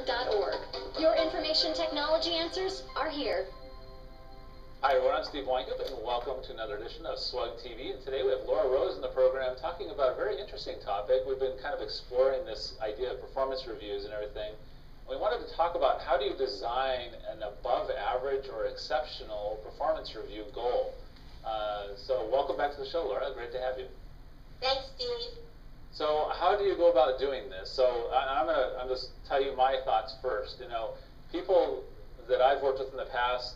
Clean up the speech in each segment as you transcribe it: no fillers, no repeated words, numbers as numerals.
SWG.org. Your information technology answers are here. Hi everyone, I'm Steve Weinkup and welcome to another edition of SWG TV. And today we have Laura Rose in the program talking about a very interesting topic. We've been kind of exploring this idea of performance reviews and everything. We wanted to talk about how do you design an above average or exceptional performance review goal. So welcome back to the show, Laura. Great to have you. Thanks, Steve. So how do you go about doing this? So I'm just tell you my thoughts first. You know, people that I've worked with in the past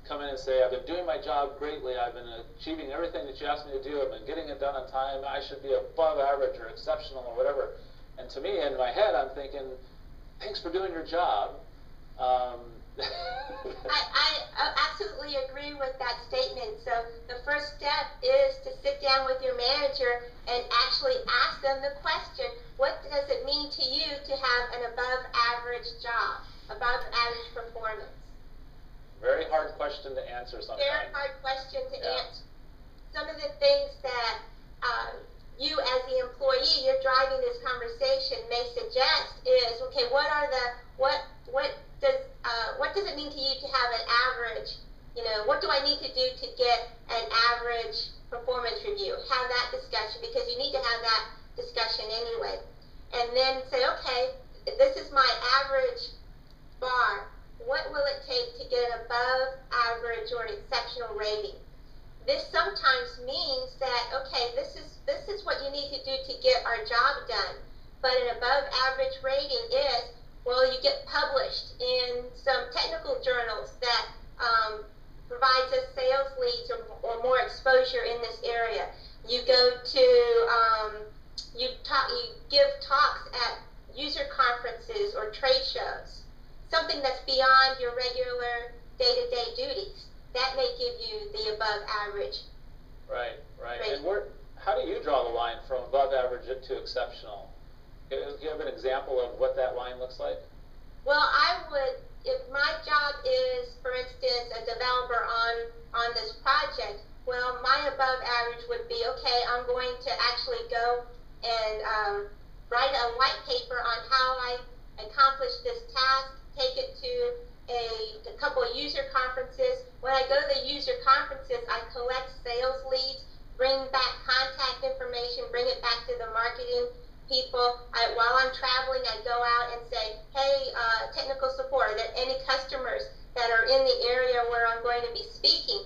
come in and say, I've been doing my job greatly, I've been achieving everything that you asked me to do, I've been getting it done on time, I should be above average or exceptional or whatever. And to me, in my head, I'm thinking, thanks for doing your job. I absolutely agree with that statement. So the first step is to sit down with your manager and actually ask them the question, what does it mean to you to have an above average job, above average performance? Very hard question to answer sometimes. Very hard question to answer. Some of the things that you as the employee, you're driving this conversation, may suggest is, okay, what does it mean to you to have an average, you know, what do I need to do to get an average performance review? Have that discussion, because you need to have that discussion anyway. And then say, okay, this is my average bar. What will it take to get an above average or exceptional rating? This sometimes means that, okay, this is what you need to do to get our job done. But an above average rating is, well, you get published in some technical journals that provides us sales leads or more exposure in this area. You go to, you give talks at user conferences or trade shows. Something that's beyond your regular day-to-day duties. That may give you the above average. Right. And how do you draw the line from above average to exceptional? Do you have an example of what that line looks like? Well, I would, if my job is, for instance, a developer on this project, well, my above average would be, okay, I'm going to actually go and write a white paper on how I accomplish this task, take it to a couple of user conferences. When I go to the user conferences, I collect sales leads, bring back contact information, bring it back to the marketing people. While I'm traveling, I go out and say, hey, technical support, are there any customers that are in the area where I'm going to be speaking?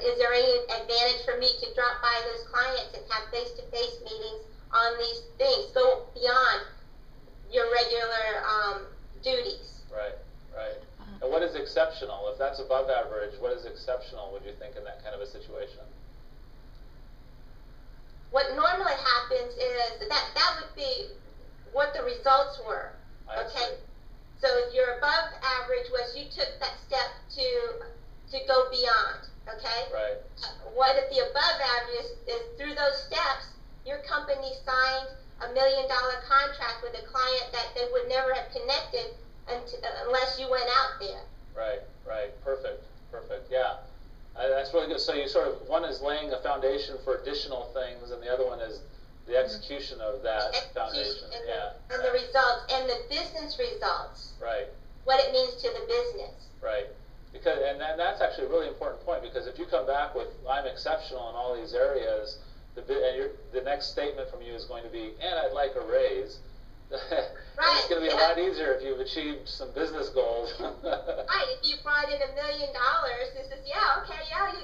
Is there any advantage for me to drop by those clients and have face-to-face meetings on these things? Go beyond your regular duties. Right. And what is exceptional? If that's above average, what is exceptional, would you think, in that kind of a situation? What normally happens is that would be what the results were. Okay? So your above average was you took that step to go beyond. Okay? Right. What if the above average is through those steps, your company signed $1 million contract with a client that they would never have connected unless you went out there. Right. Perfect. Yeah. That's really good. So you sort of, one is laying a foundation for additional things, and the other one is the execution of that foundation. And the results, and the business results. Right. What it means to the business. Right. Because, and that's actually a really important point, because if you come back with, I'm exceptional in all these areas, the next statement from you is going to be, and I'd like a raise. Right. It's going to be a lot easier if you've achieved some business goals. Right. If you brought in $1 million, this is,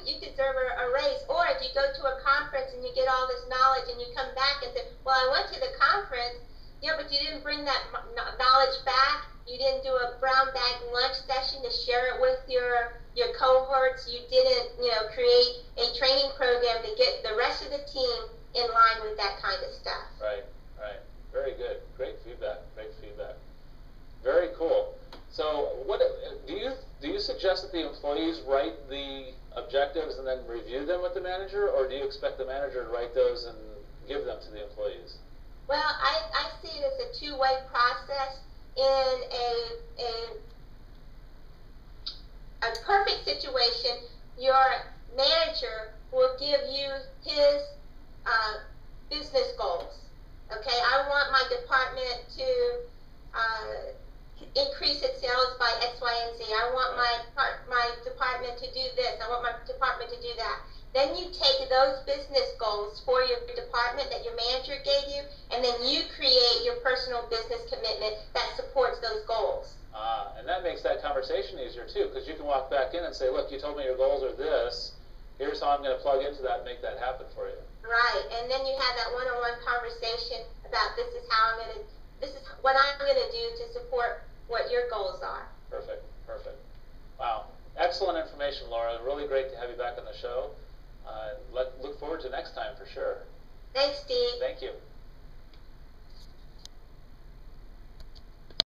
you deserve a raise. Or if you go to a conference and you get all this knowledge and you come back and say, well, I went to the conference, but you didn't bring that knowledge back. You didn't do a brown bag lunch session to share it with your cohorts. You didn't, create a training program to get the rest of the team in line with that kind of stuff. Right. Very good. Great feedback. Very cool. So, what do you suggest that the employees write the objectives and then review them with the manager, or do you expect the manager to write those and give them to the employees? Well, I see it as a two-way process. In a perfect situation, your manager will give you his business goals. Okay, I want my department to increase its sales by X, Y, and Z. I want my department to do this. I want my department to do that. Then you take those business goals for your department that your manager gave you, and then you create your personal business commitment that supports those goals. And that makes that conversation easier too, because you can walk back in and say, look, you told me your goals are this. Here's how I'm going to plug into that and make that happen for you. Right, and then you have that one-on-one conversation about this is what I'm going to do to support what your goals are. Perfect, perfect. Wow, excellent information, Laura. Really great to have you back on the show. Look forward to next time for sure. Thanks, Steve. Thank you.